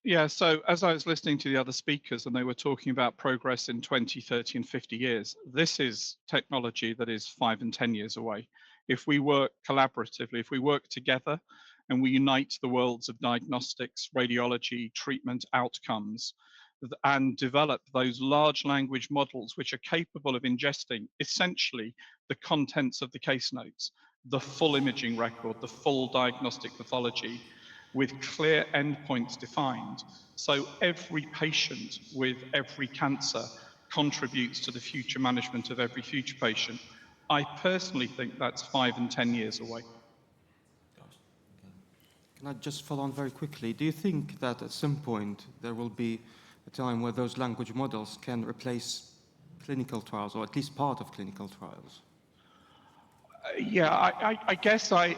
Yeah, so as I was listening to the other speakers and they were talking about progress in 20, 30, and 50 years, this is technology that is 5 and 10 years away. If we work collaboratively, if we work together and we unite the worlds of diagnostics, radiology, treatment outcomes, and develop those large language models which are capable of ingesting essentially the contents of the case notes, the full imaging record, the full diagnostic pathology, with clear endpoints defined. So every patient with every cancer contributes to the future management of every future patient. I personally think that's 5 and 10 years away. Can I just follow on very quickly? Do you think that at some point there will be a time where those language models can replace clinical trials, or at least part of clinical trials? Yeah, I guess I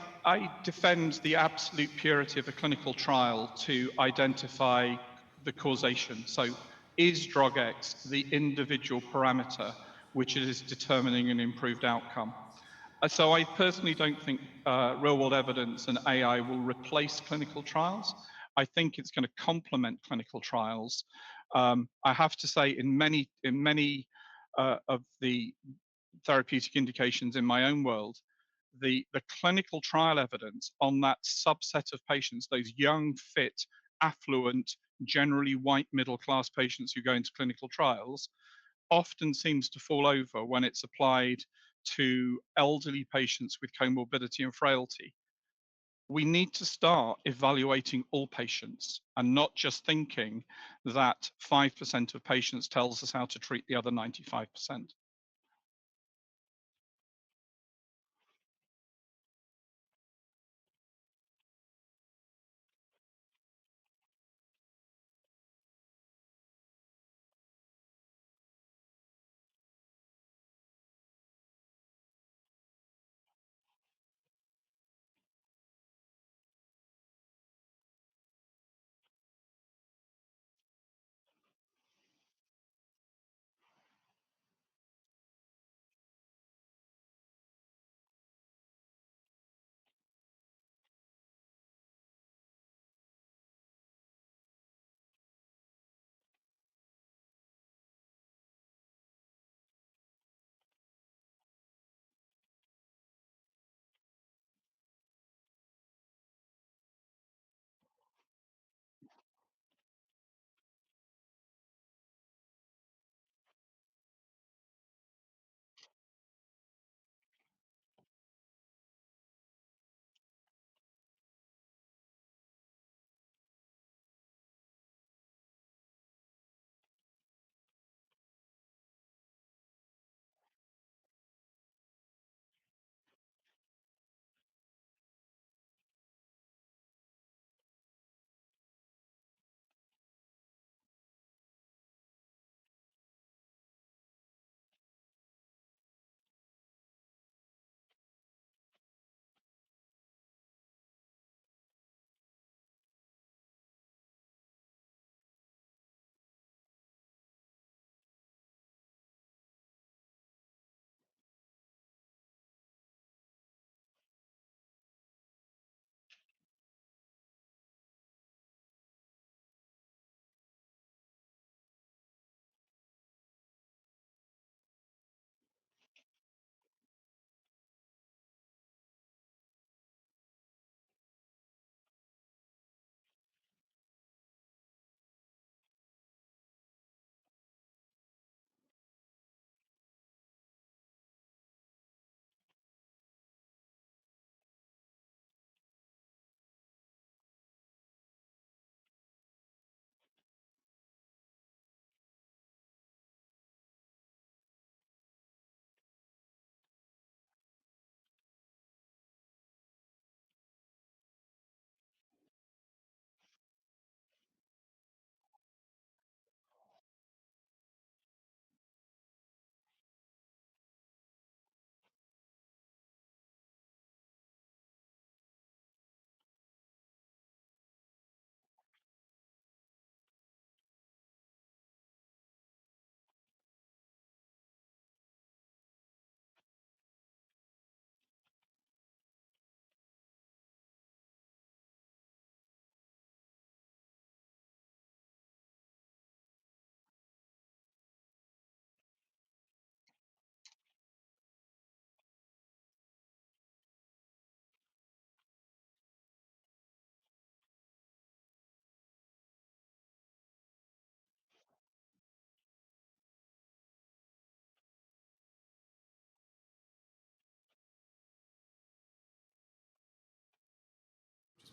defend the absolute purity of a clinical trial to identify the causation. So, is drug X the individual parameter which is determining an improved outcome? So, I personally don't think real world evidence and AI will replace clinical trials. I think it's going to complement clinical trials. I have to say, in many of the therapeutic indications in my own world, the clinical trial evidence on that subset of patients, those young, fit, affluent, generally white middle class patients who go into clinical trials, often seems to fall over when it's applied to elderly patients with comorbidity and frailty. We need to start evaluating all patients and not just thinking that 5% of patients tells us how to treat the other 95%.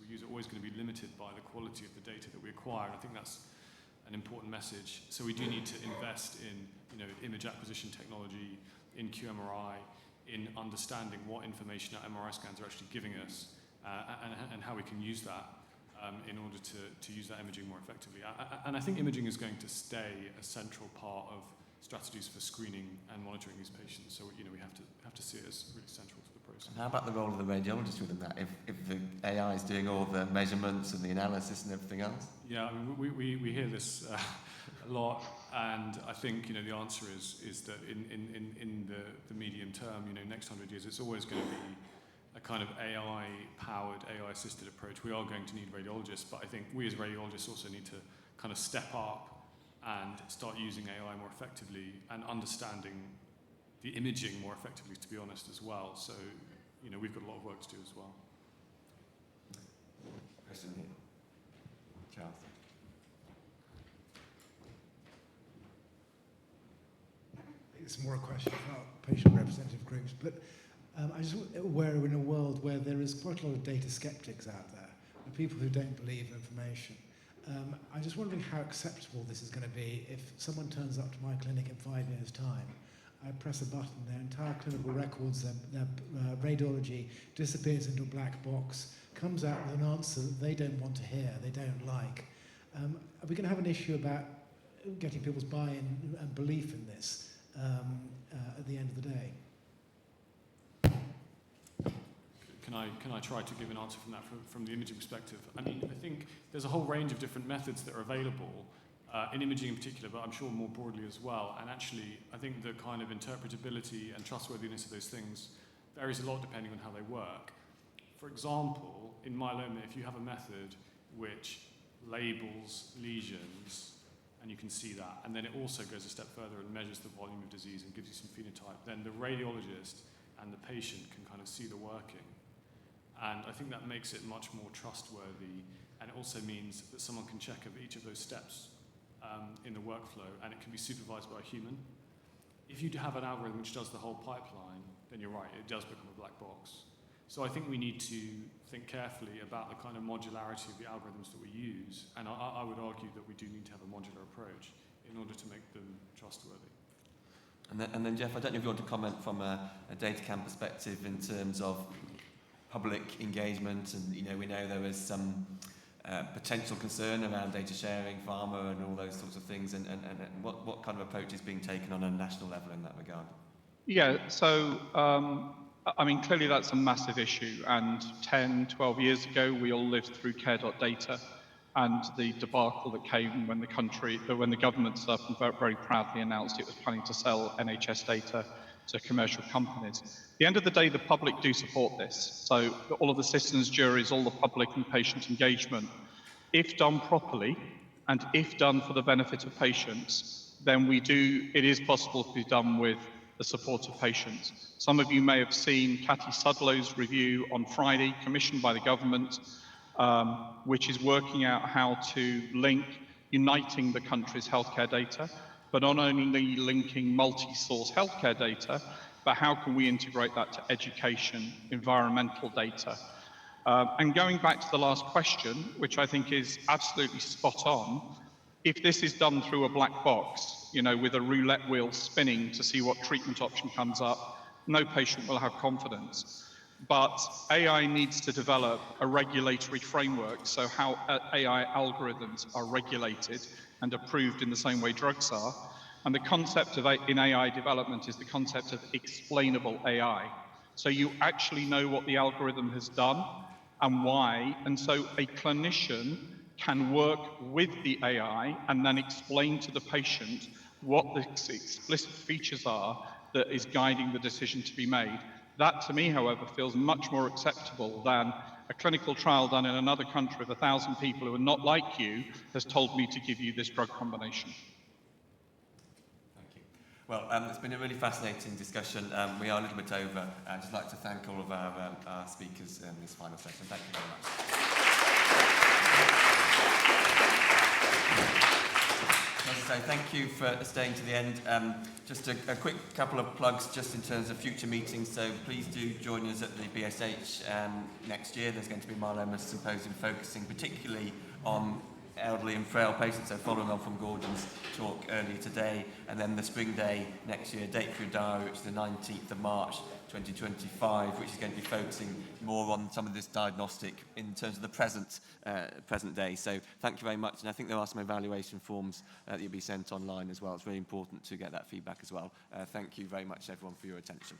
use are always going to be limited by the quality of the data that we acquire. And I think that's an important message. So we do need to invest in, image acquisition technology, in QMRI, in understanding what information our MRI scans are actually giving us, and how we can use that in order to use that imaging more effectively. And I think imaging is going to stay a central part of strategies for screening and monitoring these patients. So we have to see it as really central to the process. How about the role of the radiologist within that? If the AI is doing all the measurements and the analysis and everything else? Yeah, I mean, we hear this a lot, and I think the answer is that in the medium term, next 100 years, it's always going to be a kind of AI-powered, AI-assisted approach. We are going to need radiologists, but I think we as radiologists also need to kind of step up and start using AI more effectively and understanding the imaging more effectively, to be honest, as well. So, we've got a lot of work to do as well. Question here. Charles. It's more a question about patient representative groups, but I just aware we're in a world where there is quite a lot of data skeptics out there, and people who don't believe information. I'm just wondering how acceptable this is going to be if someone turns up to my clinic in 5 years' time. I press a button, their entire clinical records, their radiology disappears into a black box, comes out with an answer that they don't want to hear, they don't like. Are we going to have an issue about getting people's buy-in and belief in this at the end of the day? Can I try to give an answer from the imaging perspective? I mean, I think there's a whole range of different methods that are available in imaging in particular, but I'm sure more broadly as well. And actually, I think the kind of interpretability and trustworthiness of those things varies a lot depending on how they work. For example, in myeloma, if you have a method which labels lesions, and you can see that, and then it also goes a step further and measures the volume of disease and gives you some phenotype, then the radiologist and the patient can kind of see the working. And I think that makes it much more trustworthy, and it also means that someone can check over each of those steps in the workflow, and it can be supervised by a human. If you have an algorithm which does the whole pipeline, then you're right, it does become a black box. So I think we need to think carefully about the kind of modularity of the algorithms that we use, and I would argue that we do need to have a modular approach in order to make them trustworthy. And then Jeff, I don't know if you want to comment from a DataCam perspective in terms of public engagement, and we know there is some potential concern around data sharing, pharma, and all those sorts of things, and what kind of approach is being taken on a national level in that regard? Yeah, so I mean, clearly that's a massive issue, and 10, 12 years ago we all lived through care.data and the debacle that came when the government stood up and very proudly announced it was planning to sell NHS data to commercial companies. At the end of the day, the public do support this. So all of the citizens, juries, all the public and patient engagement, if done properly and if done for the benefit of patients, then it is possible to be done with the support of patients. Some of you may have seen Cathy Sudlow's review on Friday, commissioned by the government, which is working out how to link uniting the country's healthcare data, but not only linking multi-source healthcare data, but how can we integrate that to education, environmental data. And going back to the last question, which I think is absolutely spot on, if this is done through a black box, with a roulette wheel spinning to see what treatment option comes up, no patient will have confidence. But AI needs to develop a regulatory framework, so how AI algorithms are regulated and approved in the same way drugs are. And the concept in AI development is the concept of explainable AI. So you actually know what the algorithm has done and why, and so a clinician can work with the AI and then explain to the patient what the explicit features are that is guiding the decision to be made. That, to me, however, feels much more acceptable than a clinical trial done in another country of 1,000 people who are not like you has told me to give you this drug combination. Thank you. Well, it's been a really fascinating discussion. We are a little bit over. I'd just like to thank all of our speakers in this final session. Thank you very much. So thank you for staying to the end. Just a quick couple of plugs just in terms of future meetings. So please do join us at the BSH next year. There's going to be a myeloma symposium focusing particularly on elderly and frail patients, so following on from Gordon's talk earlier today, and then the Spring Day next year, date for your diary, which is the 19th of March 2025, which is going to be focusing more on some of this diagnostic in terms of the present day. So thank you very much, and I think there are some evaluation forms that you'll be sent online as well. It's really important to get that feedback as well. Thank you very much, everyone, for your attention.